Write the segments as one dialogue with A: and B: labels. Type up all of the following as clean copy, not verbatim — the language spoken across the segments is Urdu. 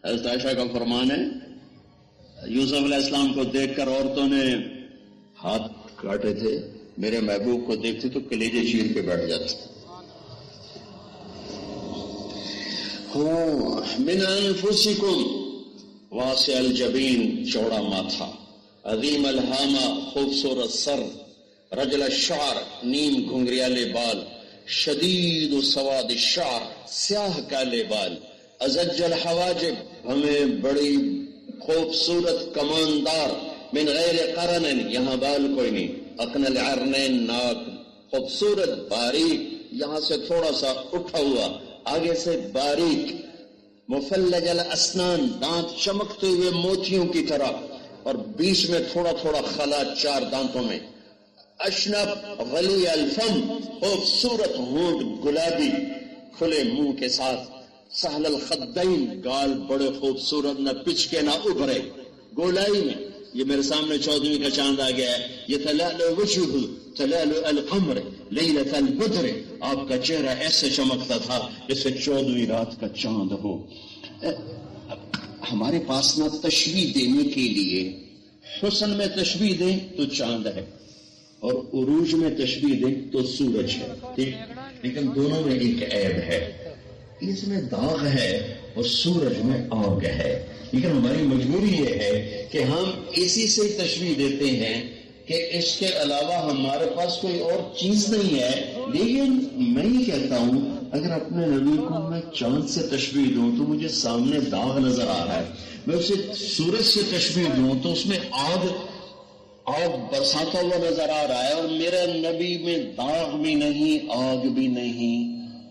A: حضرت عائشہ کا فرمان ہے یوسف علیہ السلام کو دیکھ کر عورتوں نے ہاتھ کاٹے تھے، میرے محبوب کو دیکھتے تو کلیجے چیر کے بیٹھ جاتے. من انفسکم واسع الجبین چوڑا ماتھا، عظیم الہامہ خوبصورت سر، رجل الشعر نیم گھنگریالے بال، شدید سواد الشعر سیاہ کالے بال، ازج الحواجب ہمیں بڑی خوبصورت کماندار، من غیر قرن یہاں بال کوئی نہیں، اقن العرنین ناک خوبصورت باریک، یہاں سے تھوڑا سا اٹھا ہوا آگے سے باریک، مفلج الاسنان دانت چمکتے ہوئے موتیوں کی طرح اور بیچ میں تھوڑا تھوڑا خلا چار دانتوں میں، اشنب غلی الفم خوبصورت ہونٹ گلابی کھلے منہ کے ساتھ، سہل الخدین گال بڑے خوبصورت نہ پچکے نہ ابھرے، گولائی میں. یہ میرے سامنے 14ویں کا چاند آ گیا ہے، یہ تلألؤ وجهه تلألؤ القمر لیلۃ البدر، آپ کا چہرہ ایسے چمکتا تھا جیسے 14ویں رات کا چاند ہو. ہمارے پاس نہ تشبیہ دینے کے لیے، حسن میں تشبیہ دیں تو چاند ہے اور عروج میں تشبیہ دیں تو سورج ہے، ٹھیک، لیکن دونوں میں ایک عیب ہے، اس میں داغ ہے اور سورج میں آگ ہے. لیکن ہماری مجبوری یہ ہے کہ ہم اسی سے تشبیہ دیتے ہیں کہ اس کے علاوہ ہمارے پاس کوئی اور چیز نہیں ہے. لیکن میں یہ کہتا ہوں اگر اپنے نبی کو میں چاند سے تشبیہ دوں تو مجھے سامنے داغ نظر آ رہا ہے، میں اسے سورج سے تشبیہ دوں تو اس میں آگ برساتا ہوا نظر آ رہا ہے، اور میرا نبی میں داغ بھی نہیں آگ بھی نہیں،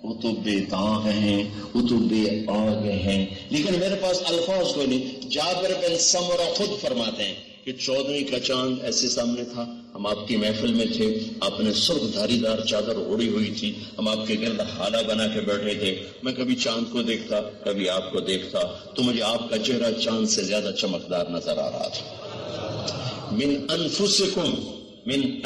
A: وہ تو بے داغ ہیں، وہ تو بے آگ ہیں. لیکن میرے پاس الفاظ کو نہیں. جابر بن سمرہ خود فرماتے ہیں کہ 14ویں کا چاند ایسے سامنے تھا، ہم آپ کی محفل میں تھے، آپ نے سرخ دھاری دار چادر اوڑی ہوئی تھی، ہم آپ کے گرد حالہ بنا کے بیٹھے تھے، میں کبھی چاند کو دیکھتا کبھی آپ کو دیکھتا تو مجھے آپ کا چہرہ چاند سے زیادہ چمکدار نظر آ رہا تھا. من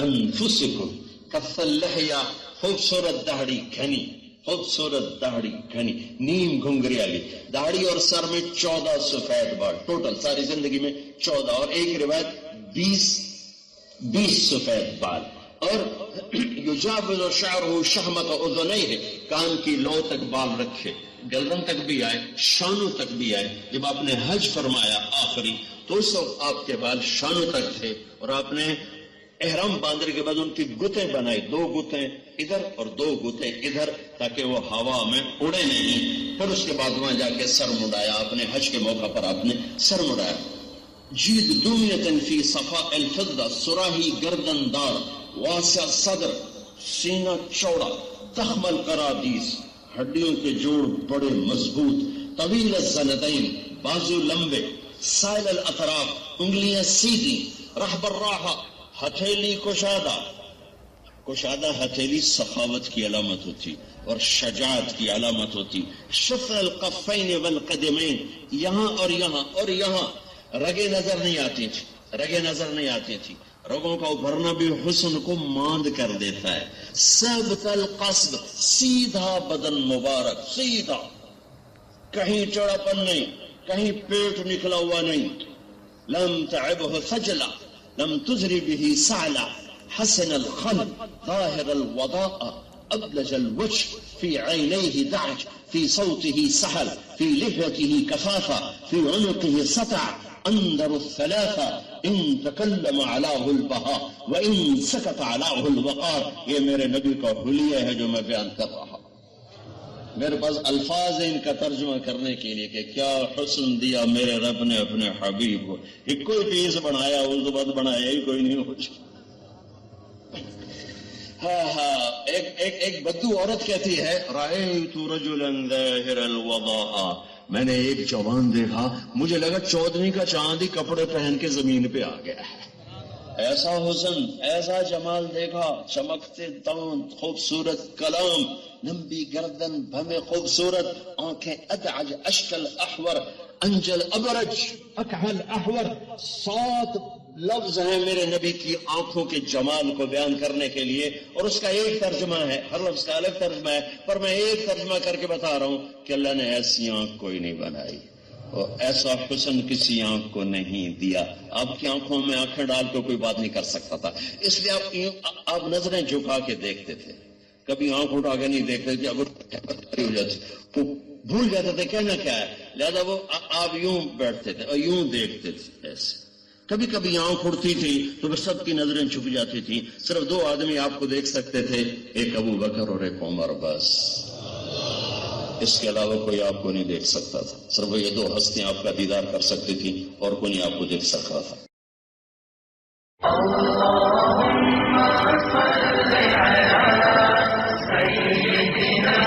A: انفسکم کف اللحیہ خوبصورت داڑھی گھنی، خوبصورت داڑھی گھنی نیم گھنگریالی داڑھی اور سر میں 14 سفید بال، ٹوٹل ساری زندگی میں 14 اور ایک روایت 20 سفید بال، اور یجاوز شعرہ شہمۃ اذنیہ کان کی لو تک بال رکھے، گلرن تک بھی آئے، شانوں تک بھی آئے. جب آپ نے حج فرمایا آخری تو اس وقت آپ کے بال شانوں تک تھے، اور آپ نے احرام باندھنے کے بعد ان کی گتیں بنائی، 2 گتیں ادھر اور 2 گتیں ادھر تاکہ وہ ہوا میں اڑے نہیں. پھر اس کے بعد وہاں جا کے سر مڑایا، آپ نے حج کے موقع پر آپ نے سر مڑایا. جید دمیۃ فی صفاء الفضہ سراہی گردن دار، واسع صدر سینہ چوڑا، تخم القرادیس ہڈیوں کے جوڑ بڑے مضبوط، طویل الزندین بازو لمبے، سائل الاطراف انگلیاں سیدھی، رحب الراحہ ہتھیلی کشادہ ہتھیلی سخاوت کی علامت ہوتی اور شجاعت کی علامت ہوتی. شفر القفین والقدمین یہاں اور یہاں اور یہاں رگیں نظر نہیں آتی تھی، رگوں کا ابھرنا بھی حسن کو ماند کر دیتا ہے. ثابت القصد سیدھا بدن مبارک، سیدھا، کہیں چڑاپن نہیں، کہیں پیٹ نکلا ہوا نہیں. لم تعبہ خجلا لم تزری به سعلا، حسن الخلق ظاهر الوضاء أبلج الوجه، في عينيه دعج، في صوته سهل، في لحيته كفافة، في عنقه سطع، أنذر الثلاثة إن تكلم علاه البهاء وإن سكت علاه الوقار. یہ میرے نبی کا حلیہ ہے جو میں بیان کر رہا ہوں. میرے پاس الفاظ ہیں ان کا ترجمہ کرنے کے لیے کہ کیا حسن دیا میرے رب نے اپنے حبیب کو. ایک کوئی چیز بنایا اس کے بعد بنایا ہی کوئی نہیں کچھ. ایک بدو عورت کہتی ہے رأیت رجلا ظاہر الوضاء، میں نے ایک جوان دیکھا، مجھے لگا 14ویں کا چاند ہی کپڑے پہن کے زمین پہ آ گیا ہے. ایسا حسن، ایسا جمال دیکھا، چمکتے دانت، خوبصورت کلام، لمبی گردن، بھمے خوبصورت آنکھیں، ادعج اشکل احور انجل ابرج اکحل احور. 7 لفظ ہیں میرے نبی کی آنکھوں کے جمال کو بیان کرنے کے لیے، اور اس کا ایک ترجمہ ہے، ہر لفظ کا الگ ترجمہ ہے، پر میں ایک ترجمہ کر کے بتا رہا ہوں کہ اللہ نے ایسی آنکھ کوئی نہیں بنائی اور ایسا حسن کسی آنکھ کو نہیں دیا. آپ کی آنکھوں میں آنکھیں ڈال کے کوئی بات نہیں کر سکتا تھا، اس لیے آپ نظریں جھکا کے دیکھتے تھے، کبھی آنکھ اٹھا کے نہیں دیکھتے تھے. اگر ہو جاتی وہ بھول جاتے تھے کہنا کیا ہے، لہذا وہ آپ یوں بیٹھتے تھے اور یوں دیکھتے تھے ایسے. کبھی کبھی آنکھ اڑتی تھی تو سب کی نظریں چھپ جاتی تھیں، صرف 2 آدمی آپ کو دیکھ سکتے تھے، ایک ابو بکر اور ایک عمر، بس اس کے علاوہ کوئی آپ کو نہیں دیکھ سکتا تھا. صرف یہ 2 ہستیاں آپ کا دیدار کر سکتی تھیں اور کوئی نہیں آپ کو دیکھ سکتا تھا.
B: اللهم صل على سيدنا